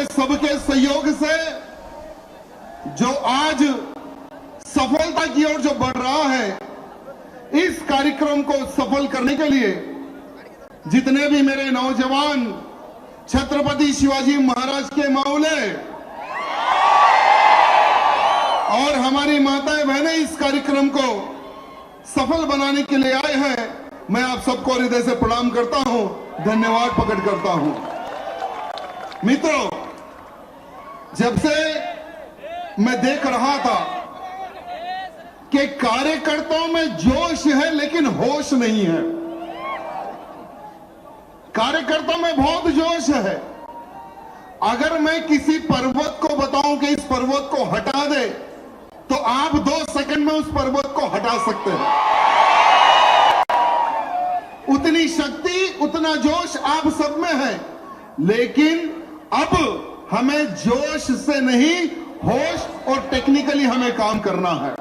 हमारे सबके सहयोग से जो आज सफलता की ओर जो बढ़ रहा है, इस कार्यक्रम को सफल करने के लिए जितने भी मेरे नौजवान छत्रपति शिवाजी महाराज के मामले और हमारी माताएं बहनें इस कार्यक्रम को सफल बनाने के लिए आए हैं, मैं आप सबको हृदय से प्रणाम करता हूं, धन्यवाद प्रकट करता हूं। मित्रों, जब से मैं देख रहा था कि कार्यकर्ताओं में जोश है लेकिन होश नहीं है। कार्यकर्ताओं में बहुत जोश है। अगर मैं किसी पर्वत को बताऊं कि इस पर्वत को हटा दे, तो आप 2 सेकंड में उस पर्वत को हटा सकते हैं। उतनी शक्ति, उतना जोश आप सब में है, लेकिन अब हमें जोश से नहीं, होश और टेक्निकली हमें काम करना है।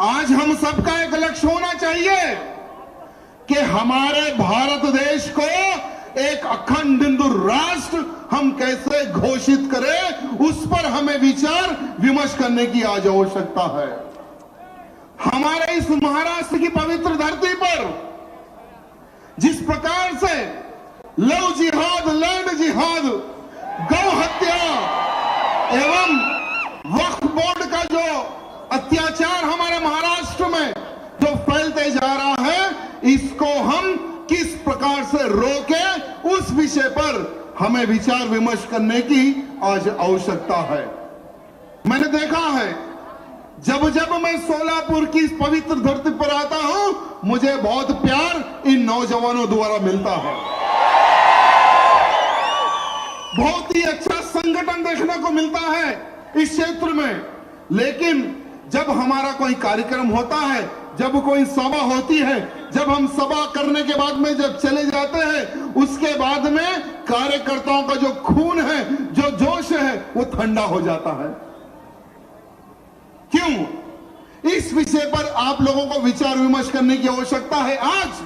आज हम सबका एक लक्ष्य होना चाहिए कि हमारे भारत देश को एक अखंड हिंदू राष्ट्र हम कैसे घोषित करें, उस पर हमें विचार विमर्श करने की आज आवश्यकता है। हमारे इस महाराष्ट्र की पवित्र धरती पर जिस प्रकार से लव जिहाद, लैंड जिहाद, गौ हत्या एवं वक्फ बोर्ड का जो अत्याचार हमारे महाराष्ट्र में जो फैलते जा रहा है, इसको हम किस प्रकार से रोके, उस विषय पर हमें विचार विमर्श करने की आज आवश्यकता है। मैंने देखा है, जब जब मैं सोलापुर की इस पवित्र धरती पर आता हूं, मुझे बहुत प्यार इन नौजवानों द्वारा मिलता है। बहुत ही अच्छा संगठन देखने को मिलता है इस क्षेत्र में। लेकिन जब हमारा कोई कार्यक्रम होता है, जब कोई सभा होती है, जब हम सभा करने के बाद में जब चले जाते हैं, उसके बाद में कार्यकर्ताओं का जो खून है, जो जोश है, वो ठंडा हो जाता है। क्यों? इस विषय पर आप लोगों को विचार विमर्श करने की आवश्यकता है। आज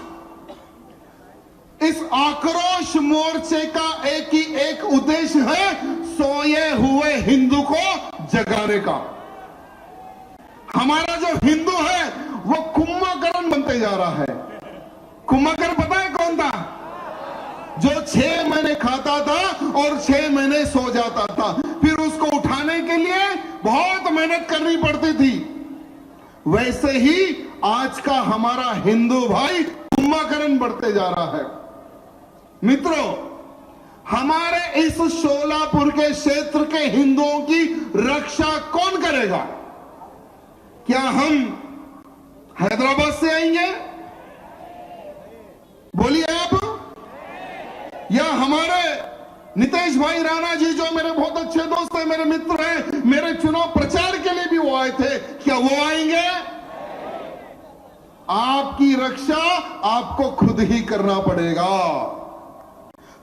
इस आक्रोश मोर्चे का एक ही एक उद्देश्य है, सोए हुए हिंदू को जगाने का। हमारा जो हिंदू है वो कुंभकर्ण बनते जा रहा है। कुंभकर्ण पता है कौन था? जो 6 महीने खाता था और 6 महीने सो जाता था, फिर उसको उठाने के लिए बहुत मेहनत करनी पड़ती थी। वैसे ही आज का हमारा हिंदू भाई कुंभकर्ण बढ़ते जा रहा है। मित्रों, हमारे इस सोलापुर के क्षेत्र के हिंदुओं की रक्षा कौन करेगा? क्या हम हैदराबाद से आएंगे? बोलिए आप। या हमारे नितेश भाई राणा जी, जो मेरे बहुत अच्छे दोस्त हैं, मेरे मित्र हैं, मेरे चुनाव प्रचार के लिए भी वो आए थे, क्या वो आएंगे? आपकी रक्षा आपको खुद ही करना पड़ेगा।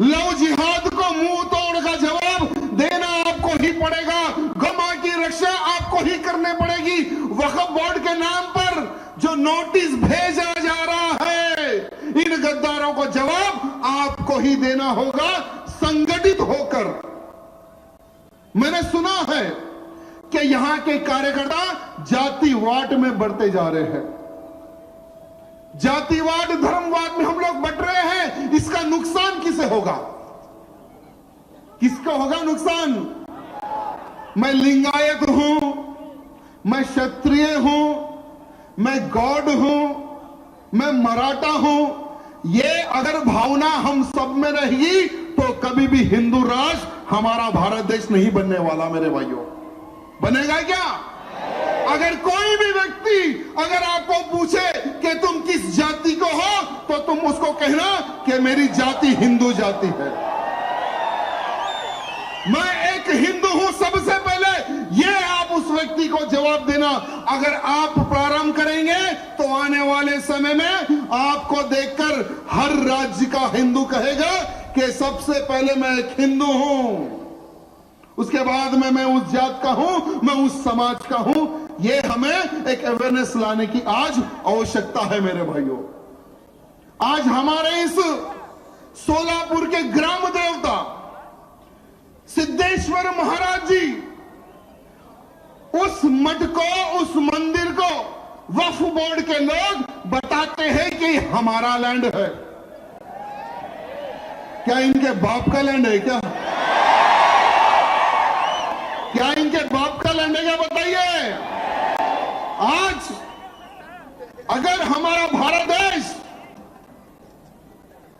लव जिहाद को मुंह तोड़ का जवाब देना आपको ही पड़ेगा। गमा की रक्षा आपको ही करनी पड़ेगी। वक्फ बोर्ड के नाम पर जो नोटिस भेजा जा रहा है, इन गद्दारों को जवाब आपको ही देना होगा, संगठित होकर। मैंने सुना है कि यहां के कार्यकर्ता जातिवाद में बढ़ते जा रहे हैं। जातिवाद, धर्मवाद में हम लोग बढ़ रहे हैं। इसका नुकसान किसे होगा? किसको होगा नुकसान? मैं लिंगायत हूं, मैं क्षत्रिय हूं, मैं गौड़ हूं, मैं मराठा हूं, ये अगर भावना हम सब में रहेगी तो कभी भी हिंदू राष्ट्र हमारा भारत देश नहीं बनने वाला। मेरे भाइयों, बनेगा क्या? अगर कोई भी व्यक्ति अगर आपको पूछे कि तुम किस जाति को हो, तो तुम उसको कहना कि मेरी जाति हिंदू जाति है। मैं एक हिंदू हूं। सबसे पहले ये आप उस व्यक्ति को जवाब देना। अगर आप प्रारंभ करेंगे तो आने वाले समय में आपको देखकर हर राज्य का हिंदू कहेगा कि सबसे पहले मैं एक हिंदू हूं, उसके बाद में मैं उस जात का हूं, मैं उस समाज का हूं। ये हमें एक अवेयरनेस लाने की आज आवश्यकता है। मेरे भाइयों, आज हमारे इस सोलापुर के ग्राम देवता सिद्धेश्वर महाराज जी उस मठ को, उस मंदिर को वक्फ बोर्ड के लोग बताते हैं कि हमारा लैंड है। क्या इनके बाप का लैंड है क्या? क्या इनके बाप का लैंड है क्या? बताइए। आज अगर हमारा भारत देश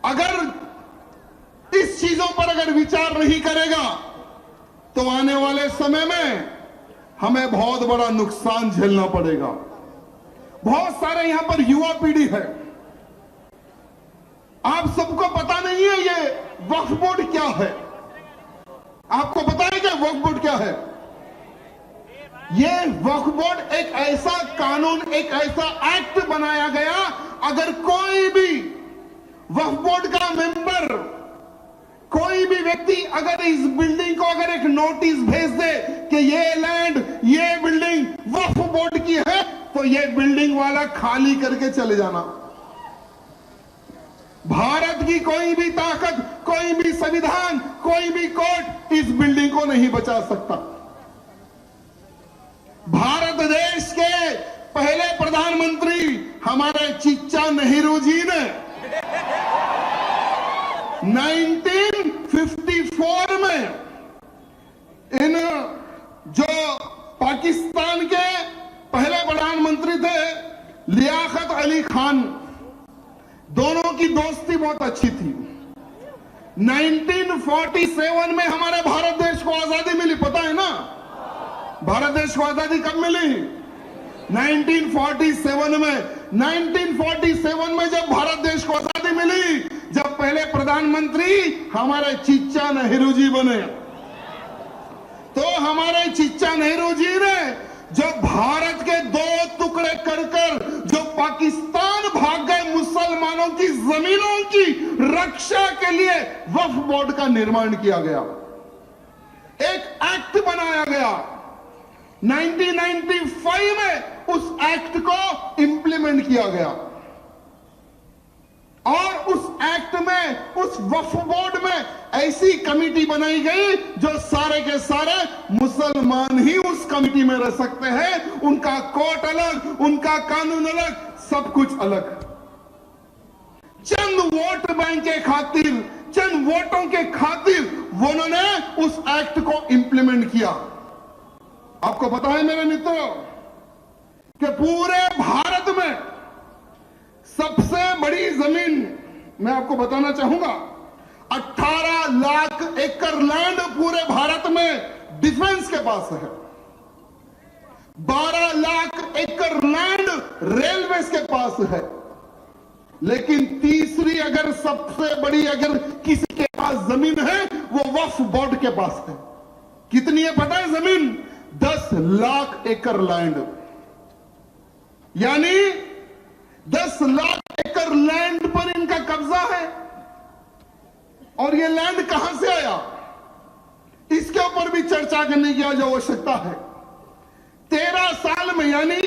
अगर इस चीजों पर अगर विचार नहीं करेगा तो आने वाले समय में हमें बहुत बड़ा नुकसान झेलना पड़ेगा। बहुत सारे यहां पर युवा पीढ़ी है, आप सबको पता नहीं है ये वक्फ बोर्ड क्या है। आपको पता है क्या वक्फ बोर्ड क्या है? ये वक्फ बोर्ड एक ऐसा कानून, एक ऐसा एक्ट बनाया गया, अगर कोई भी वक्फ बोर्ड का मेंबर, कोई भी व्यक्ति अगर इस बिल्डिंग को अगर एक नोटिस भेज दे कि ये लैंड, ये बिल्डिंग वक्फ बोर्ड की है, तो ये बिल्डिंग वाला खाली करके चले जाना। भारत की कोई भी ताकत, कोई भी संविधान, कोई भी कोर्ट इस बिल्डिंग को नहीं बचा सकता। भारत देश के पहले प्रधानमंत्री हमारे चिच्चा नेहरू जी ने 1954 में इन जो पाकिस्तान के पहले प्रधानमंत्री थे लियाकत अली खान, दोनों की दोस्ती बहुत अच्छी थी। 1947 में हमारे भारत देश को आजादी मिली, पता है ना? भारत देश को आजादी कब मिली? 1947 में। 1947 में जब भारत देश को आजादी मिली, जब पहले प्रधानमंत्री हमारे चिच्चा नेहरू जी बने, तो हमारे चिच्चा नेहरू जी ने जो भारत के दो टुकड़े कर जो पाकिस्तान भाग गए मुसलमानों की जमीनों की रक्षा के लिए वक्फ बोर्ड का निर्माण किया गया, एक एक्ट बनाया गया। 1995 में उस एक्ट को इंप्लीमेंट किया गया और उस एक्ट में, उस वक्फ बोर्ड में ऐसी कमेटी बनाई गई जो सारे के सारे मुसलमान ही उस कमेटी में रह सकते हैं। उनका कोर्ट अलग, उनका कानून अलग, सब कुछ अलग। चंद वोट बैंक के खातिर, चंद वोटों के खातिर उन्होंने उस एक्ट को इंप्लीमेंट किया। आपको पता है मेरे मित्रों कि पूरे भारत में सबसे बड़ी जमीन मैं आपको बताना चाहूंगा, 18 लाख एकड़ लैंड पूरे भारत में डिफेंस के पास है। 12 लाख एकड़ लैंड रेलवे के पास है। लेकिन तीसरी अगर सबसे बड़ी अगर किसी के पास जमीन है वो वक्फ बोर्ड के पास है। कितनी है पता है जमीन? 10 लाख एकड़ लैंड, यानी 10 लाख एकड़ लैंड पर इनका कब्जा है। और ये लैंड कहां से आया, इसके ऊपर भी चर्चा करने की आज आवश्यकता है। 13 साल में यानी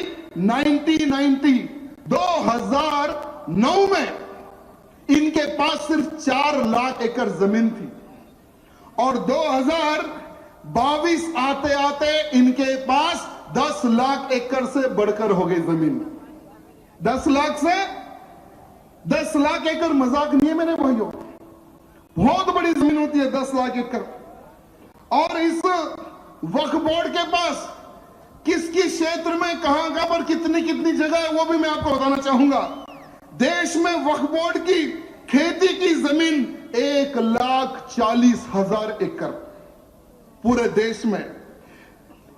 2009 में इनके पास सिर्फ 4 लाख एकड़ जमीन थी और 2022 आते आते इनके पास 10 लाख एकड़ से बढ़कर हो गई जमीन। 10 लाख से 10 लाख एकड़ मजाक नहीं है मेरे भाइयों, बहुत बड़ी जमीन होती है 10 लाख एकड़। और इस वक्फ बोर्ड के पास किस किस क्षेत्र में कहां पर कितनी कितनी जगह है वो भी मैं आपको बताना चाहूंगा। देश में वक्फ बोर्ड की खेती की जमीन 1,40,000 एकड़ पूरे देश में।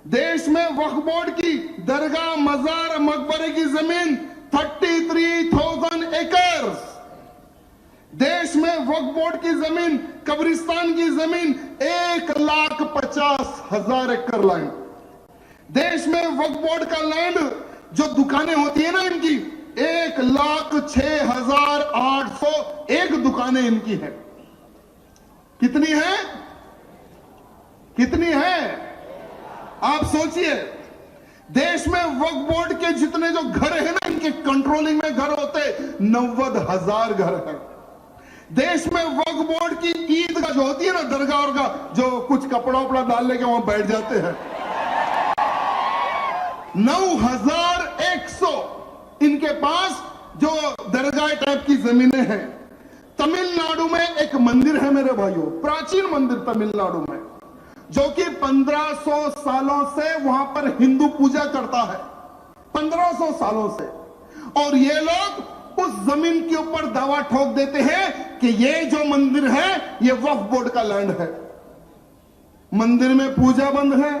देश में वक्फ बोर्ड की दरगाह, मजार, मकबरे की जमीन 33,000 एकड़। देश में वक्फ बोर्ड की जमीन, कब्रिस्तान की जमीन 1,50,000 एकड़ लैंड। देश में वक्फ बोर्ड का लैंड जो दुकानें होती है ना इनकी 1,06,801 दुकानें इनकी है। कितनी है? कितनी है? आप सोचिए, देश में वक्फ बोर्ड के जितने जो घर है ना, इनके कंट्रोलिंग में घर होते 90,000 घर है। देश में वक्फ बोर्ड की ईद का जो होती है ना, दरगाह और का जो कुछ कपड़ा उपड़ा डाल लेके वहां बैठ जाते हैं, 9100 इनके पास जो दरगाह टाइप की जमीनें हैं। तमिलनाडु में एक मंदिर है मेरे भाइयों, प्राचीन मंदिर तमिलनाडु में, जो कि 1500 सालों से वहां पर हिंदू पूजा करता है, 1500 सालों से। और ये लोग उस जमीन के ऊपर दावा ठोक देते हैं कि ये जो मंदिर है ये वक्फ बोर्ड का लैंड है। मंदिर में पूजा बंद है,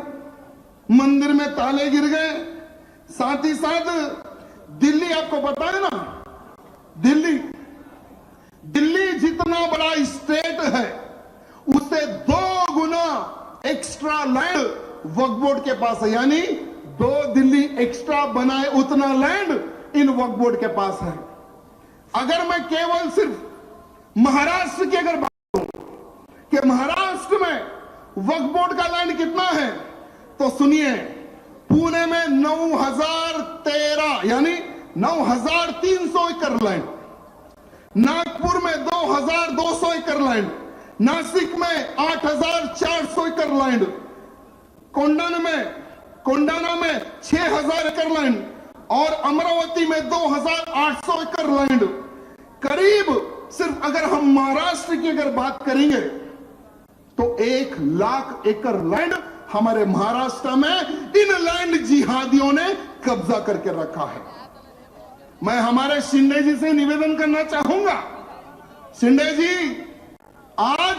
मंदिर में ताले गिर गए। साथ ही साथ दिल्ली, आपको पता है ना, दिल्ली जितना बड़ा स्टेट है उससे 2 गुना एक्स्ट्रा लैंड वक्फ बोर्ड के पास है, यानी 2 दिल्ली एक्स्ट्रा बनाए उतना लैंड इन वक्फ बोर्ड के पास है। अगर मैं केवल सिर्फ महाराष्ट्र की अगर बात करूं कि महाराष्ट्र में वक्फ बोर्ड का लैंड कितना है, तो सुनिए, पुणे में 9013 यानी 9300 एकड़ लैंड, नागपुर में 2200 एकड़ लैंड, नासिक में 8400 एकड़ लैंड, कोंडाना में 6000 एकड़ लैंड और अमरावती में 2800 एकड़ लैंड। करीब सिर्फ अगर हम महाराष्ट्र की अगर बात करेंगे तो 1 लाख एकड़ लैंड हमारे महाराष्ट्र में इन लैंड जिहादियों ने कब्जा करके रखा है। मैं हमारे शिंदे जी से निवेदन करना चाहूंगा, शिंदे जी, आज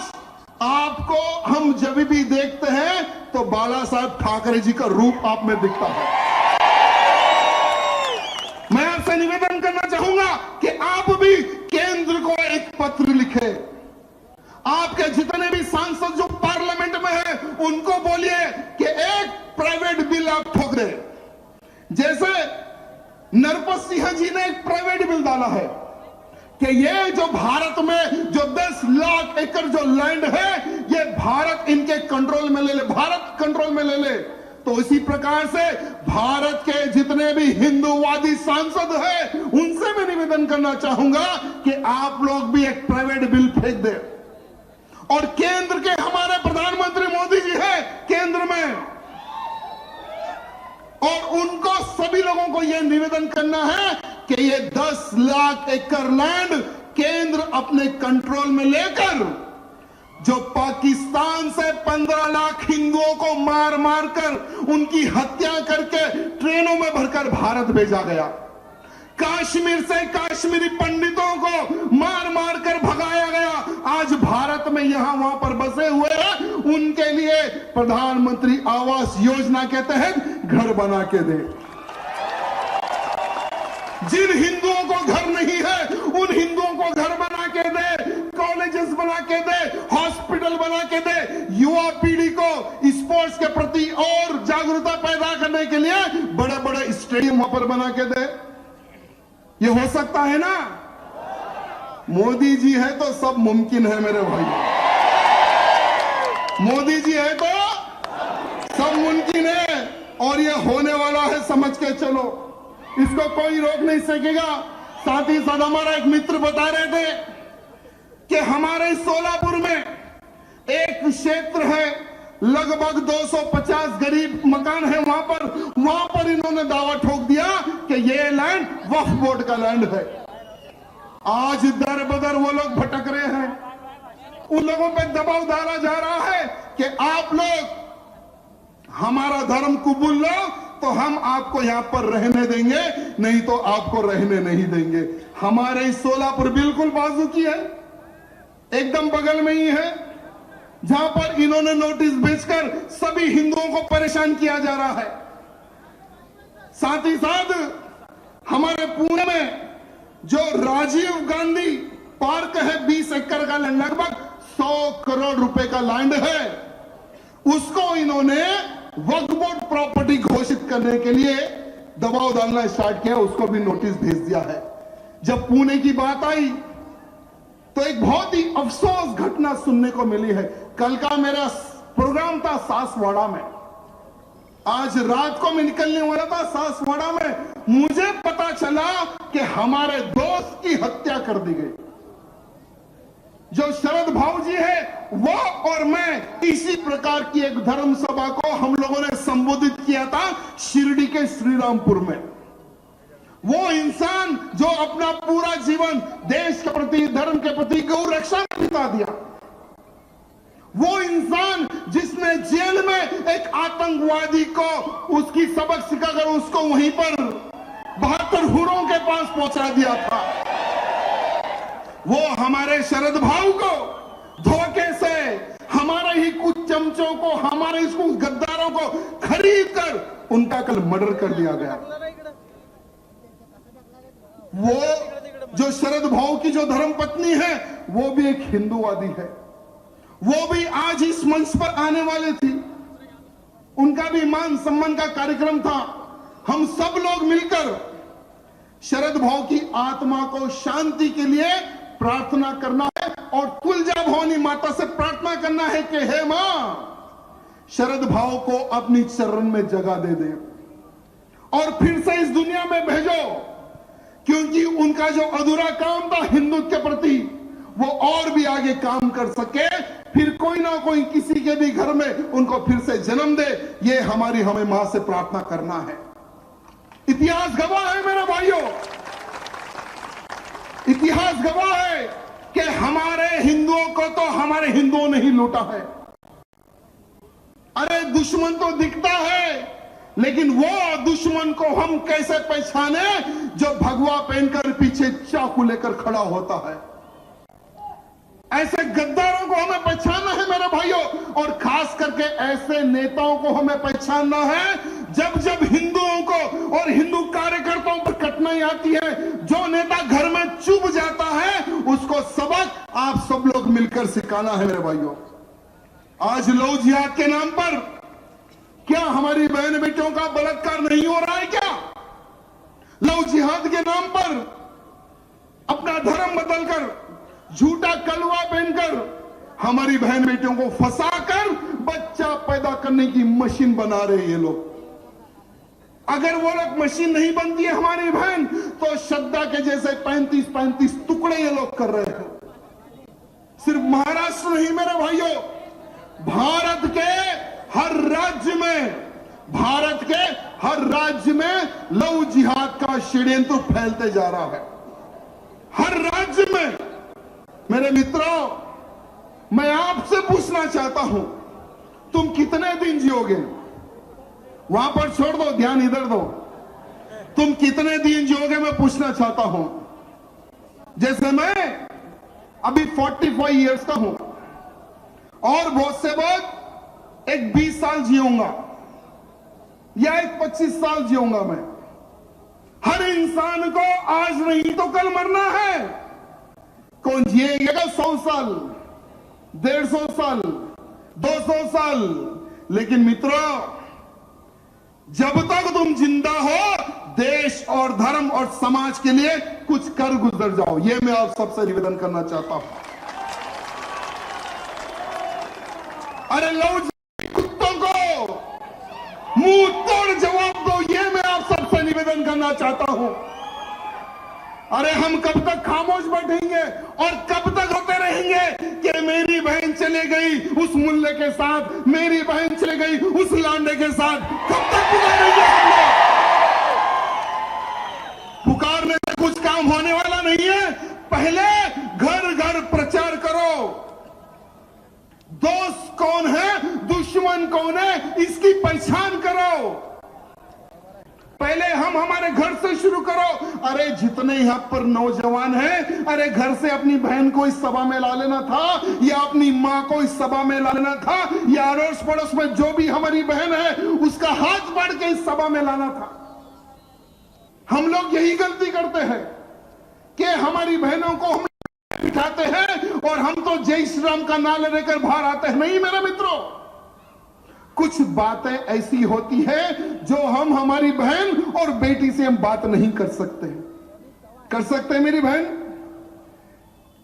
आपको हम जब भी देखते हैं तो बाला साहब ठाकरे जी का रूप आप में दिखता है। मैं आपसे निवेदन करना चाहूंगा कि आप भी केंद्र को एक पत्र लिखे। आपके जितने भी सांसद जो पार्लियामेंट में हैं उनको बोलिए कि एक प्राइवेट बिल आप ठोक दे। जैसे नरपत सिंह जी ने एक प्राइवेट बिल डाला है कि ये जो भारत में जो 10 लाख एकड़ जो लैंड है ये भारत इनके कंट्रोल में ले ले, भारत कंट्रोल में ले ले। तो इसी प्रकार से भारत के जितने भी हिंदूवादी सांसद हैं उनसे मैं निवेदन करना चाहूंगा कि आप लोग भी एक प्राइवेट बिल फेंक दे। और केंद्र के हमारे प्रधानमंत्री मोदी जी हैं केंद्र में, और उनको सभी लोगों को यह निवेदन करना है कि ये 10 लाख एकड़ लैंड केंद्र अपने कंट्रोल में लेकर जो पाकिस्तान से 15 लाख हिंदुओं को मार मार कर उनकी हत्या करके ट्रेनों में भरकर भारत भेजा गया, कश्मीर से कश्मीरी पंडितों को मार मार कर भगाया गया, आज भारत में यहां वहां पर बसे हुए हैं, उनके लिए प्रधानमंत्री आवास योजना के तहत घर बना के दे। जिन हिंदुओं को घर नहीं है उन हिंदुओं को घर बना के दे, कॉलेजेस बना के दे, हॉस्पिटल बना के दे, युवा पीढ़ी को स्पोर्ट्स के प्रति और जागरूकता पैदा करने के लिए बड़े बड़े स्टेडियम वहां पर बना के दे। ये हो सकता है ना? मोदी जी है तो सब मुमकिन है मेरे भाई, मोदी जी है तो सब मुमकिन है और ये होने वाला है, समझ के चलो, इसको कोई रोक नहीं सकेगा। साथ ही साथ हमारा एक मित्र बता रहे थे कि हमारे सोलापुर में एक क्षेत्र है, लगभग 250 गरीब मकान है, वहां पर इन्होंने दावा ठोक दिया कि ये लैंड वक्फ बोर्ड का लैंड है। आज दर बदर वो लोग भटक रहे हैं, उन लोगों पे दबाव डाला जा रहा है कि आप लोग हमारा धर्म कबूल लो तो हम आपको यहां पर रहने देंगे, नहीं तो आपको रहने नहीं देंगे। हमारे सोलापुर बिल्कुल बाजू की है, एकदम बगल में ही है, जहां पर इन्होंने नोटिस भेजकर सभी हिंदुओं को परेशान किया जा रहा है। साथ ही साथ हमारे पुणे में जो राजीव गांधी पार्क है 20 एकड़ का लैंड, लगभग 100 करोड़ रुपए का लैंड है, उसको इन्होंने वक्फ बोर्ड प्रॉपर्टी घोषित करने के लिए दबाव डालना स्टार्ट किया, उसको भी नोटिस भेज दिया है। जब पुणे की बात आई तो एक बहुत ही अफसोस घटना सुनने को मिली है। कल का मेरा प्रोग्राम था सासवाड़ा में, आज रात को मैं निकलने वाला था सासवाड़ा में, मुझे पता चला कि हमारे दोस्त की हत्या कर दी गई। जो शरद भाऊ जी है वो और मैं इसी प्रकार की एक धर्म सभा को हम लोगों ने संबोधित किया था शिरडी के श्रीरामपुर में। वो इंसान जो अपना पूरा जीवन देश के प्रति, धर्म के प्रति गौ रक्षा में बिता दिया, वो इंसान जिसने जेल में एक आतंकवादी को उसकी सबक सिखाकर उसको वहीं पर 72 हुरों के पास पहुंचा दिया था, वो हमारे शरद भाऊ को धोखे से हमारे ही कुछ चमचों को, हमारे ही कुछ गद्दारों को खरीद कर उनका कल मर्डर कर दिया गया। वो जो शरद भाऊ की जो धर्म पत्नी है वो भी एक हिंदूवादी है, वो भी आज इस मंच पर आने वाले थी, उनका भी मान सम्मान का कार्यक्रम था। हम सब लोग मिलकर शरद भाऊ की आत्मा को शांति के लिए प्रार्थना करना है और तुलजा भवानी माता से प्रार्थना करना है कि हे मां, शरद भाऊ को अपनी चरण में जगह दे दे और फिर से इस दुनिया में भेजो, क्योंकि उनका जो अधूरा काम था हिंदुत्व के प्रति वो और भी आगे काम कर सके, फिर कोई ना कोई किसी के भी घर में उनको फिर से जन्म दे। ये हमें मां से प्रार्थना करना है। इतिहास गवाह है मेरे भाइयों, इतिहास गवाह है कि हमारे हिंदुओं को तो हमारे हिंदुओं ने ही लूटा है। अरे दुश्मन तो दिखता है, लेकिन वो दुश्मन को हम कैसे पहचाने जो भगवा पहनकर पीछे चाकू लेकर खड़ा होता है। ऐसे गद्दारों को हमें पहचानना है मेरे भाइयों, और खास करके ऐसे नेताओं को हमें पहचानना है जब जब हिंदुओं को और हिंदू कार्यकर्ताओं पर कठिनाई आती है, जो नेता घर में चुप जाता है उसको सबक आप सब लोग मिलकर सिखाना है मेरे भाइयों। आज लव जिहाद के नाम पर क्या हमारी बहन बेटियों का बलात्कार नहीं हो रहा है क्या? लव जिहाद के नाम पर अपना धर्म बदलकर, झूठा कलवा पहनकर हमारी बहन बेटियों को फंसाकर बच्चा पैदा करने की मशीन बना रहे हैं ये लोग। अगर वो लोग मशीन नहीं बनती है हमारी बहन, तो श्रद्धा के जैसे 35-35 टुकड़े ये लोग कर रहे हैं। सिर्फ महाराष्ट्र नहीं मेरे भाइयों, भारत के हर राज्य में लव जिहाद का षड्यंत्र फैलते जा रहा है। हर राज्य में मेरे मित्रों, मैं आपसे पूछना चाहता हूं, तुम कितने दिन जियोगे? वहां पर छोड़ दो, ध्यान इधर दो। तुम कितने दिन जियोगे मैं पूछना चाहता हूं। जैसे मैं अभी 45 इयर्स का हूं और बहुत से बहुत एक 20 साल जियूंगा या एक 25 साल जियूंगा मैं। हर इंसान को आज नहीं तो कल मरना है। कौन जिएगा 100 साल, 150 साल, 200 साल, लेकिन मित्रों जब तक तुम जिंदा हो देश और धर्म और समाज के लिए कुछ कर गुजर जाओ। ये मैं आप सबसे निवेदन करना चाहता हूं। अरे लो कुत्तों को मुंह तोड़ जवाब दो, ये मैं आप सबसे निवेदन करना चाहता हूं। अरे हम कब तक खामोश बैठेंगे और कब तक होते रहेंगे कि मेरी बहन चले गई उस मुल्ले के साथ, मेरी बहन चले गई उस लांडे के साथ? कब तक पुकारेंगे हम लोग? पुकारने से कुछ काम होने वाला नहीं है। पहले घर घर प्रचार करो। दोस्त कौन है, दुश्मन कौन है, इसकी पहचान करो। पहले हम हमारे घर से शुरू करो। अरे जितने यहां पर नौजवान हैं, अरे घर से अपनी बहन को इस सभा में ला लेना था, या अपनी मां को इस सभा में ला लेना था, या अड़ोस पड़ोस में जो भी हमारी बहन है उसका हाथ पकड़ के इस सभा में लाना था। हम लोग यही गलती करते हैं कि हमारी बहनों को हम बिठाते हैं और हम तो जय श्री राम का नारा लेकर बाहर आते हैं। नहीं मेरे मित्रों, कुछ बातें ऐसी होती है जो हम हमारी बहन और बेटी से हम बात नहीं कर सकते। कर सकते हैं मेरी बहन?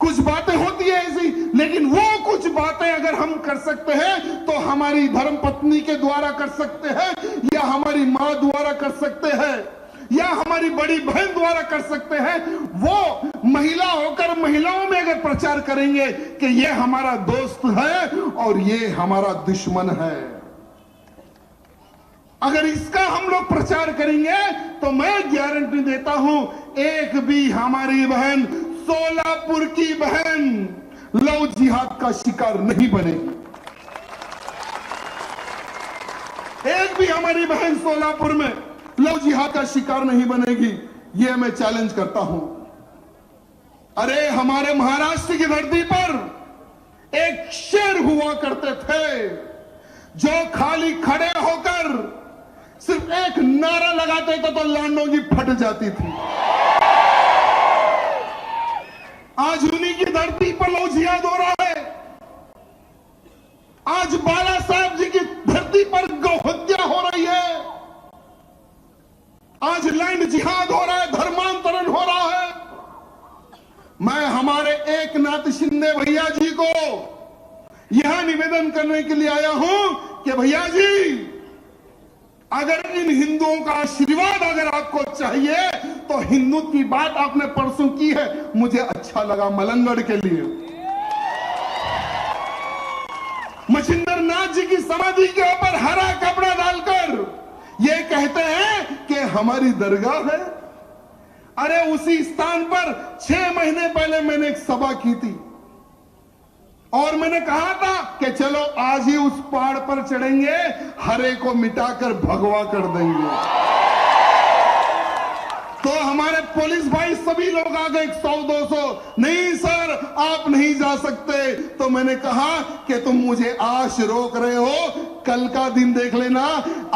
कुछ बातें होती है ऐसी, लेकिन वो कुछ बातें अगर हम कर सकते हैं तो हमारी धर्म पत्नी के द्वारा कर सकते हैं, या हमारी मां द्वारा कर सकते हैं, या हमारी बड़ी बहन द्वारा कर सकते हैं, वो महिला होकर महिलाओं में अगर प्रचार करेंगे कि ये हमारा दोस्त है और ये हमारा दुश्मन है, अगर इसका हम लोग प्रचार करेंगे तो मैं गारंटी देता हूं एक भी हमारी बहन, सोलापुर की बहन लव जिहाद का शिकार नहीं बनेगी। एक भी हमारी बहन सोलापुर में लव जिहाद का शिकार नहीं बनेगी, यह मैं चैलेंज करता हूं। अरे हमारे महाराष्ट्र की धरती पर एक शेर हुआ करते थे जो खाली खड़े होकर सिर्फ एक नारा लगाते थे तो लांडों की फट जाती थी। आज उन्हीं की धरती पर लव जिहाद हो रहा है। आज बाला साहब जी की धरती पर गौ हत्या हो रही है। आज लैंड जिहाद हो रहा है, धर्मांतरण हो रहा है। मैं हमारे एकनाथ शिंदे भैया जी को यह निवेदन करने के लिए आया हूं कि भैया जी, अगर इन हिंदुओं का आशीर्वाद अगर आपको चाहिए तो हिंदुत्व की बात आपने परसों की है, मुझे अच्छा लगा मलंगड़ के लिए। मच्छिंद्र नाथ जी की समाधि के ऊपर हरा कपड़ा डालकर ये कहते हैं कि हमारी दरगाह है। अरे उसी स्थान पर 6 महीने पहले मैंने एक सभा की थी और मैंने कहा था कि चलो आज ही उस पहाड़ पर चढ़ेंगे, हरे को मिटाकर भगवा कर देंगे। तो हमारे पुलिस भाई सभी लोग आ गए, 100-200, नहीं सर आप नहीं जा सकते। तो मैंने कहा कि तुम मुझे आज रोक रहे हो, कल का दिन देख लेना।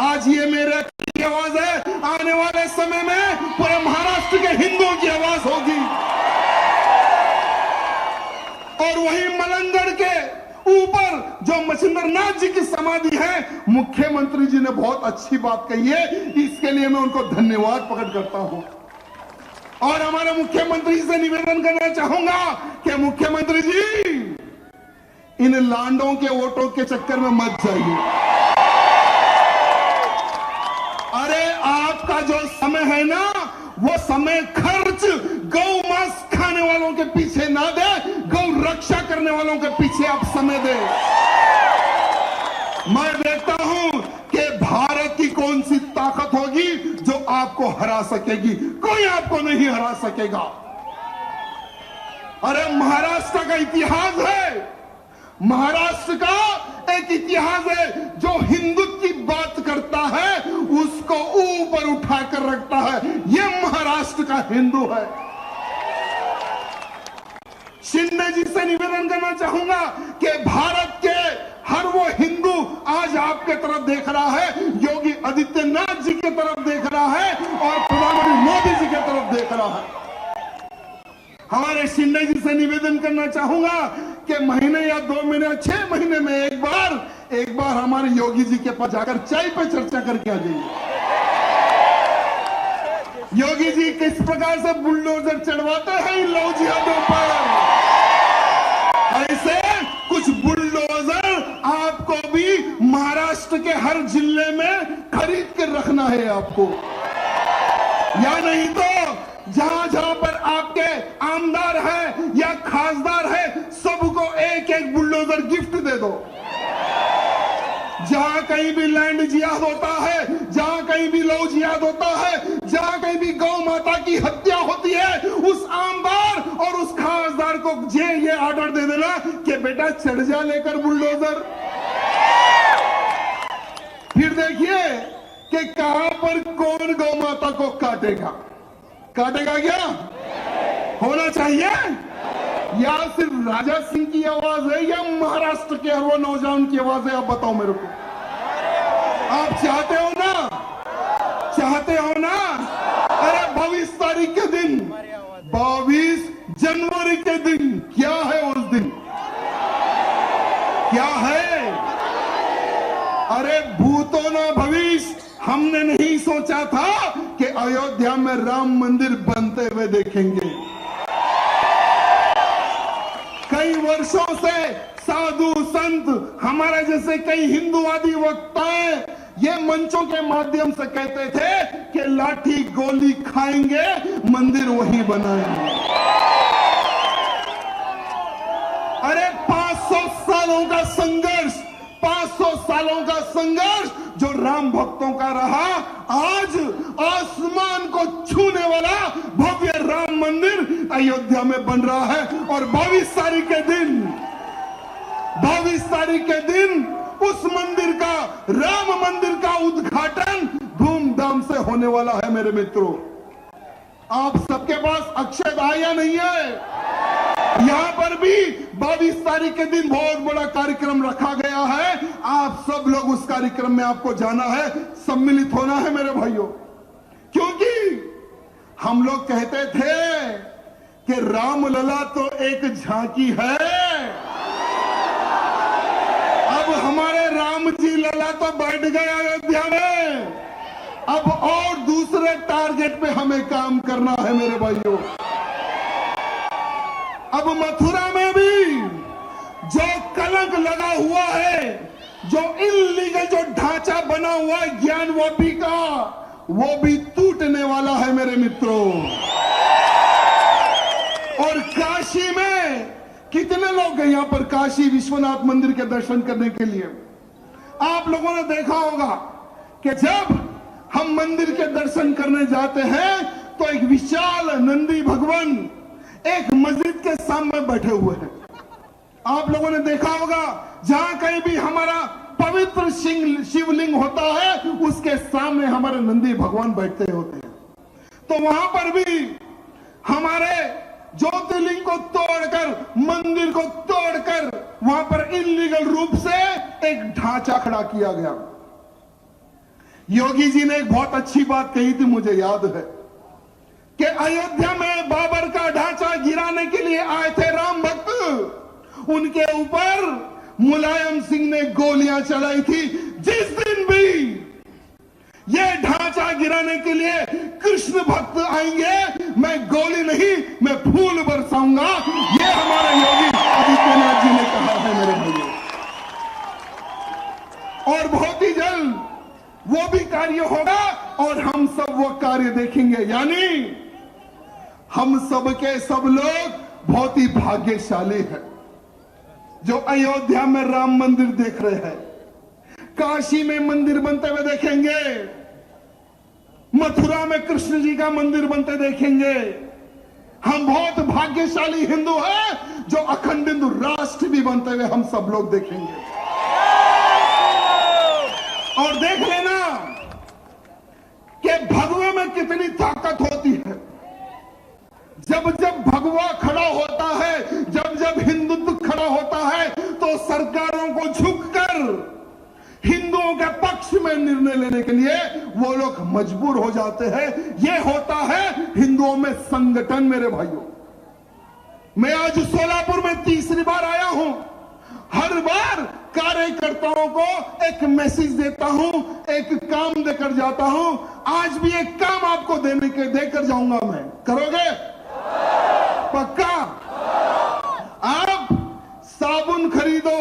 आज ये मेरे की आवाज है, आने वाले समय में पूरे महाराष्ट्र के हिंदुओं की आवाज होगी। और वही मलंगड़ के ऊपर जो मच्छिंद्र नाथ जी की समाधि है, मुख्यमंत्री जी ने बहुत अच्छी बात कही है, इसके लिए मैं उनको धन्यवाद प्रकट करता हूं। और हमारे मुख्यमंत्री से निवेदन करना चाहूंगा कि मुख्यमंत्री जी, इन लांडों के वोटों के चक्कर में मत जाइए। अरे आपका जो समय है ना, वो समय खर्च गौ मांस खाने वालों के पीछे ना दे, गौ रक्षा करने वालों के पीछे आप समय दे। मैं देखता हूं कि भारत की कौन सी ताकत होगी जो आपको हरा सकेगी। कोई आपको नहीं हरा सकेगा। अरे महाराष्ट्र का इतिहास है, महाराष्ट्र का एक इतिहास है जो हिंदुत्व की बात करता है, उसको ऊपर उठाकर रखता है। यह महाराष्ट्र का हिंदू है। शिंदे जी से निवेदन करना चाहूंगा कि भारत के हर वो हिंदू आज आपके तरफ देख रहा है, योगी आदित्यनाथ जी की तरफ देख रहा है और प्रधानमंत्री मोदी जी की तरफ देख रहा है। हमारे शिंदे जी से निवेदन करना चाहूंगा कि महीने या 2 महीने, 6 महीने में एक बार हमारे योगी जी के पास जाकर चाय पे चर्चा करके आ जाइए। योगी जी किस प्रकार से बुलडोजर चढ़वाते हैं इन लव जिहादों पर, ऐसे कुछ बुलडोजर आपको भी महाराष्ट्र के हर जिले में खरीद कर रखना है आपको। या नहीं तो जहां जहां पर आपके आमदार है या खासदार है, सबको एक एक बुलडोजर गिफ्ट दे दो। जहां कहीं भी लैंड जिहाद होता है, जहां कहीं भी लव जिहाद होता है, जहां कहीं भी गौ माता की हत्या होती है, उस आमदार और उस खासदार को ये ऑर्डर दे देना कि बेटा चढ़ जा लेकर बुलडोजर। फिर देखिए कि कहां पर कौन गौ माता को काटेगा क्या होना चाहिए? या सिर्फ राजा सिंह की आवाज है या महाराष्ट्र के हर वो नौजवान की आवाज है? आप बताओ मेरे को। आप चाहते हो ना? अरे 22 तारीख के दिन, 22 जनवरी के दिन क्या है? उस दिन क्या है? अरे भूतो न भविष्य। हमने नहीं सोचा था कि अयोध्या में राम मंदिर बनते हुए देखेंगे। कई वर्षों से साधु संत, हमारे जैसे कई हिंदूवादी वक्ताएं ये मंचों के माध्यम से कहते थे कि लाठी गोली खाएंगे, मंदिर वहीं बनाएंगे। अरे 500 सालों का संघर्ष, 500 सालों का संघर्ष जो राम भक्तों का रहा, आज आसमान को छूने वाला भव्य राम मंदिर अयोध्या में बन रहा है। और 22 तारीख के दिन उस मंदिर का, राम मंदिर का उद्घाटन धूमधाम से होने वाला है। मेरे मित्रों, आप सबके पास अक्षय भाया नहीं है? यहां पर भी 22 तारीख के दिन बहुत बड़ा कार्यक्रम रखा गया है। आप सब लोग उस कार्यक्रम में आपको जाना है, सम्मिलित होना है मेरे भाइयों। क्योंकि हम लोग कहते थे कि रामलला तो एक झांकी है, अब हमारे राम जी लला तो बैठ गए अयोध्या में, अब और दूसरे टारगेट पे हमें काम करना है मेरे भाइयों। अब मथुरा में भी जो कलंक लगा हुआ है, जो इल्लीगल जो ढांचा बना हुआ है ज्ञानवापी का, वो भी टूटने वाला है मेरे मित्रों। और काशी में कितने लोग गए यहां पर काशी विश्वनाथ मंदिर के दर्शन करने के लिए? आप लोगों ने देखा होगा कि जब हम मंदिर के दर्शन करने जाते हैं तो एक विशाल नंदी भगवान एक मस्जिद के सामने बैठे हुए हैं। आप लोगों ने देखा होगा जहां कहीं भी हमारा पवित्र शिवलिंग होता है, उसके सामने हमारे नंदी भगवान बैठते होते हैं। तो वहां पर भी हमारे ज्योतिर्लिंग को तोड़कर, मंदिर को तोड़कर वहां पर इल्लीगल रूप से एक ढांचा खड़ा किया गया। योगी जी ने एक बहुत अच्छी बात कही थी, मुझे याद है, कि अयोध्या में बाबर का ढांचा गिराने के लिए आए थे राम भक्त, उनके ऊपर मुलायम सिंह ने गोलियां चलाई थी। जिस दिन भी ये ढांचा गिराने के लिए कृष्ण भक्त आएंगे, मैं गोली नहीं, मैं फूल बरसाऊंगा, ये हमारे योगी आदित्यनाथ जी ने कहा है मेरे भाइयों। और बहुत ही जल्द वो भी कार्य होगा और हम सब वो कार्य देखेंगे। यानी हम सब के सब लोग बहुत ही भाग्यशाली हैं जो अयोध्या में राम मंदिर देख रहे हैं, काशी में मंदिर बनते हुए देखेंगे, मथुरा में कृष्ण जी का मंदिर बनते देखेंगे। हम बहुत भाग्यशाली हिंदू हैं जो अखंड हिंदू राष्ट्र भी बनते हुए हम सब लोग देखेंगे। और देख लेना कि भगवा में कितनी ताकत होती है। जब जब भगवा खड़ा होता है, जब जब हिंदुत्व खड़ा होता है, तो सरकारों को झुककर हिंदुओं के पक्ष में निर्णय लेने के लिए वो लोग मजबूर हो जाते हैं। ये होता है हिंदुओं में संगठन मेरे भाइयों। मैं आज सोलापुर में तीसरी बार आया हूं। हर बार कार्यकर्ताओं को एक मैसेज देता हूं, एक काम देकर जाता हूं। आज भी एक काम आपको देकर जाऊंगा मैं। करोगे? पक्का? आप साबुन खरीदो,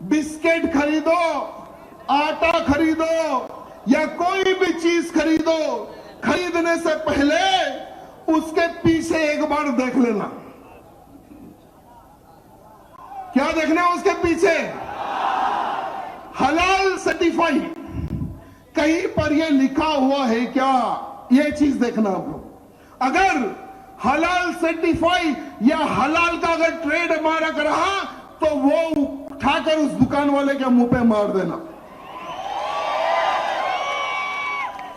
बिस्किट खरीदो, आटा खरीदो या कोई भी चीज खरीदो, खरीदने से पहले उसके पीछे एक बार देख लेना। क्या देखना है उसके पीछे? हलाल सर्टिफाई कहीं पर ये लिखा हुआ है क्या? ये चीज देखना आप लोग। अगर हलाल सर्टिफाई या हलाल का अगर ट्रेड मार्क रहा तो वो उठाकर उस दुकान वाले के मुंह पे मार देना।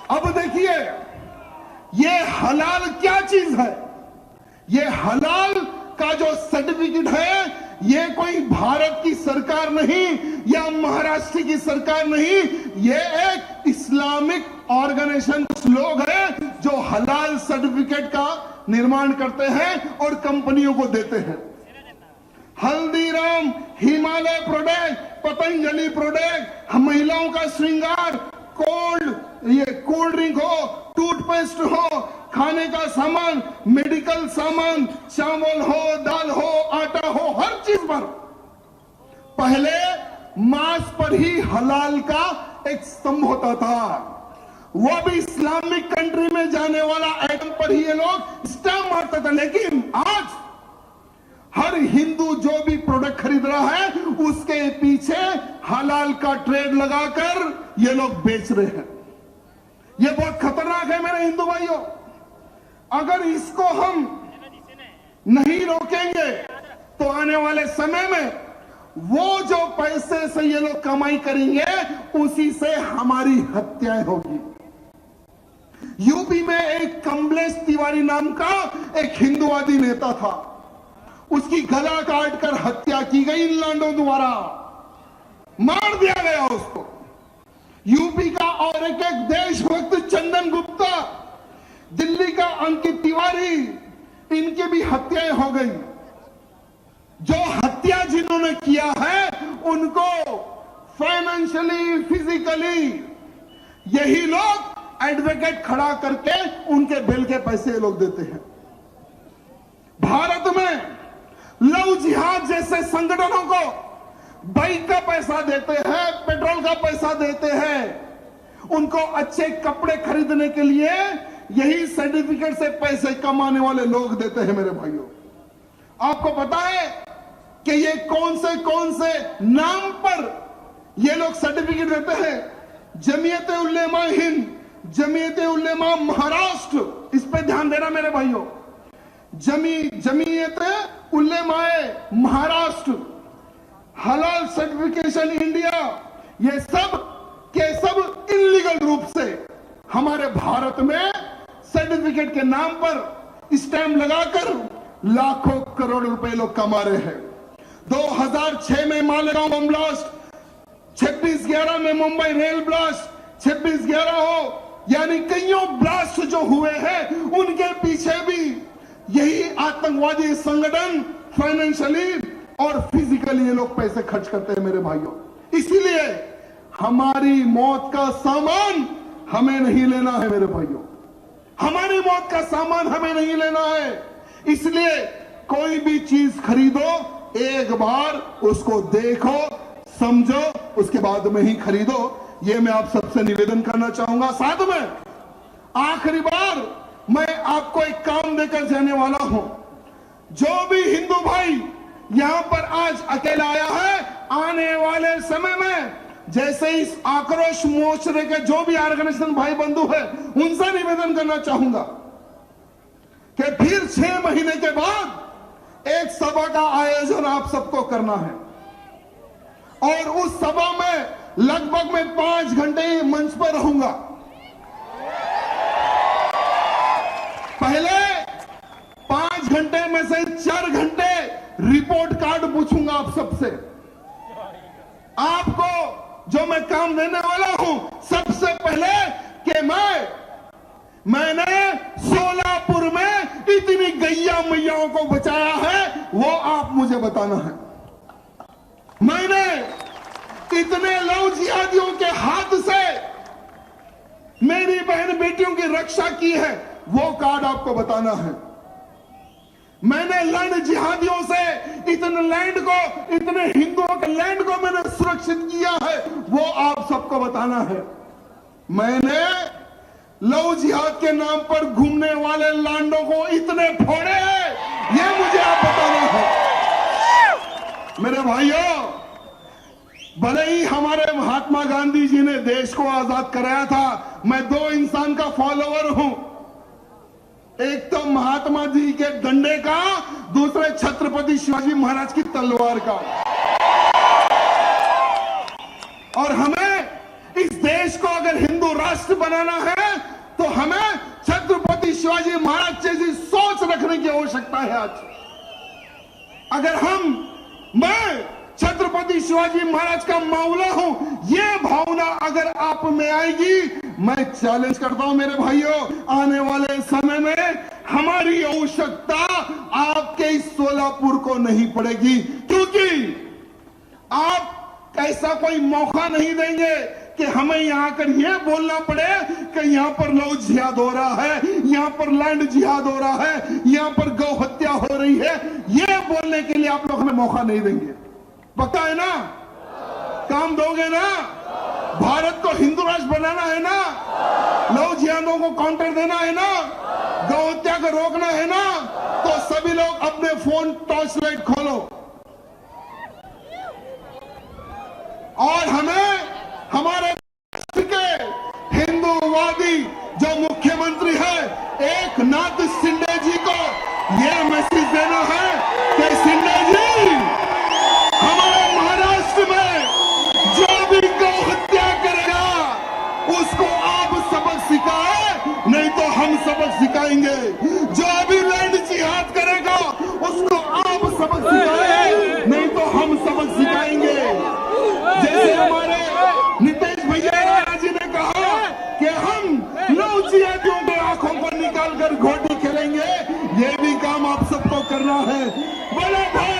अब देखिए ये हलाल क्या चीज है। ये हलाल का जो सर्टिफिकेट है, ये कोई भारत की सरकार नहीं या महाराष्ट्र की सरकार नहीं, ये एक इस्लामिक ऑर्गेनाइजेशन लोग हैं जो हलाल सर्टिफिकेट का निर्माण करते हैं और कंपनियों को देते हैं। हल्दीराम, हिमालय प्रोडक्ट, पतंजलि प्रोडक्ट, महिलाओं का श्रृंगार, कोल्ड ड्रिंक हो, टूथपेस्ट हो, खाने का सामान, मेडिकल सामान, चावल हो, दाल हो, आटा हो, हर चीज पर पहले मांस पर ही हलाल का एक स्तंभ होता था, वो भी इस्लामिक कंट्री में जाने वाला आइटम पर ही ये लोग स्टैम्प मारते थे। लेकिन आज हर हिंदू जो भी प्रोडक्ट खरीद रहा है उसके पीछे हलाल का ट्रेड लगाकर ये लोग बेच रहे हैं। ये बहुत खतरनाक है मेरे हिंदू भाइयों। अगर इसको हम नहीं रोकेंगे तो आने वाले समय में वो जो पैसे से ये लोग कमाई करेंगे उसी से हमारी हत्याएं होगी। यूपी में एक कमलेश तिवारी नाम का एक हिंदुवादी नेता था, उसकी गला काटकर हत्या की गई इन लांडों द्वारा, मार दिया गया उसको। यूपी का और एक देशभक्त चंदन गुप्ता, दिल्ली का अंकित तिवारी, इनकी भी हत्याएं हो गई। जो हत्या जिन्होंने किया है उनको फाइनेंशियली, फिजिकली यही लोग एडवोकेट खड़ा करके उनके बिल के पैसे लोग देते हैं। भारत में लव जिहाद जैसे संगठनों को बाइक का पैसा देते हैं, पेट्रोल का पैसा देते हैं। उनको अच्छे कपड़े खरीदने के लिए यही सर्टिफिकेट से पैसे कमाने वाले लोग देते हैं। मेरे भाइयों, आपको पता है कि ये कौन से नाम पर ये लोग सर्टिफिकेट देते हैं? जमीयत उलेमा हिंद, जमीयत उलेमा महाराष्ट्र, इस पे ध्यान देना मेरे भाइयों। जमीयत उलेमाए महाराष्ट्र, हलाल सर्टिफिकेशन इंडिया, ये सब के सब इलीगल रूप से हमारे भारत में सर्टिफिकेट के नाम पर स्टैंप लगाकर लाखों करोड़ रुपए लोग कमा रहे हैं। 2006 में मालेगांव बम ब्लास्ट, 26/11 में मुंबई रेल ब्लास्ट, 26/11 हो, यानी कईयों ब्लास्ट जो हुए हैं उनके पीछे भी यही आतंकवादी संगठन फाइनेंशियली और फिजिकली ये लोग पैसे खर्च करते हैं मेरे भाइयों। इसीलिए हमारी मौत का सामान हमें नहीं लेना है मेरे भाइयों, हमारी मौत का सामान हमें नहीं लेना है। इसलिए कोई भी चीज खरीदो, एक बार उसको देखो, समझो, उसके बाद में ही खरीदो। ये मैं आप सबसे निवेदन करना चाहूंगा। साथ में आखिरी बार मैं आपको एक काम देकर जाने वाला हूं। जो भी हिंदू भाई यहां पर आज अकेला आया है, आने वाले समय में जैसे इस आक्रोश मोर्चे के जो भी ऑर्गेनाइजेशन भाई बंधु है उनसे निवेदन करना चाहूंगा कि फिर 6 महीने के बाद एक सभा का आयोजन आप सबको करना है और उस सभा में लगभग मैं 5 घंटे मंच पर रहूंगा। पहले 5 घंटे में से 4 घंटे रिपोर्ट कार्ड पूछूंगा आप सबसे। आपको जो मैं काम देने वाला हूं, सबसे पहले कि मैंने सोलापुर में इतनी गैया मैयाओं को बचाया है वो आप मुझे बताना है। मैंने इतने लव जिहादियों के हाथ से मेरी बहन बेटियों की रक्षा की है, वो कार्ड आपको बताना है। मैंने लैंड जिहादियों से इतने लैंड को, इतने हिंदुओं के लैंड को मैंने सुरक्षित किया है, वो आप सबको बताना है। मैंने लव जिहाद के नाम पर घूमने वाले लांडों को इतने फोड़े हैं, ये मुझे आप बताना है। मेरे भाइयों, भले ही हमारे महात्मा गांधी जी ने देश को आजाद कराया था, मैं 2 इंसान का फॉलोअर हूं, एक तो महात्मा जी के डंडे का, दूसरे छत्रपति शिवाजी महाराज की तलवार का। और हमें इस देश को अगर हिंदू राष्ट्र बनाना है तो हमें छत्रपति शिवाजी महाराज जैसी सोच रखने की आवश्यकता है। आज अगर मैं छत्रपति शिवाजी महाराज का मौला हूं, ये भावना अगर आप में आएगी, मैं चैलेंज करता हूं मेरे भाइयों, आने वाले समय में हमारी आवश्यकता आपके इस सोलापुर को नहीं पड़ेगी, क्योंकि आप ऐसा कोई मौका नहीं देंगे कि हमें यहां कर यह बोलना पड़े कि यहां पर लव जिहाद हो रहा है, यहां पर लैंड जिहाद हो रहा है, यहां पर गौ हत्या हो रही है। यह बोलने के लिए आप लोग हमें मौका नहीं देंगे। पक्का है ना? काम दोगे ना? भारत को हिंदू राष्ट्र बनाना है ना, लव जिहादों को काउंटर देना है ना, गौ हत्या को रोकना है ना, तो सभी लोग अपने फोन टॉर्च लाइट खोलो और हमें हमारे के हिंदूवादी जो मुख्यमंत्री है एकनाथ शिंदे जी को यह मैसेज देना है कि शिंदे जी, हमारे महाराष्ट्र में जो भी गौ हत्या करेगा उसको आप सबक सिखाए, नहीं तो हम सबक सिखाएंगे। जो अभी लैंड जिहाद करेगा उसको आप सबक सिखाए, नहीं तो हम सबक सिखाएंगे। जैसे हमारे नीतीश भैया जी ने कहा कि हम लव जिहादियों के आंखों को निकालकर घोटी खेलेंगे, ये भी काम आप सबको करना है। बोलो भाई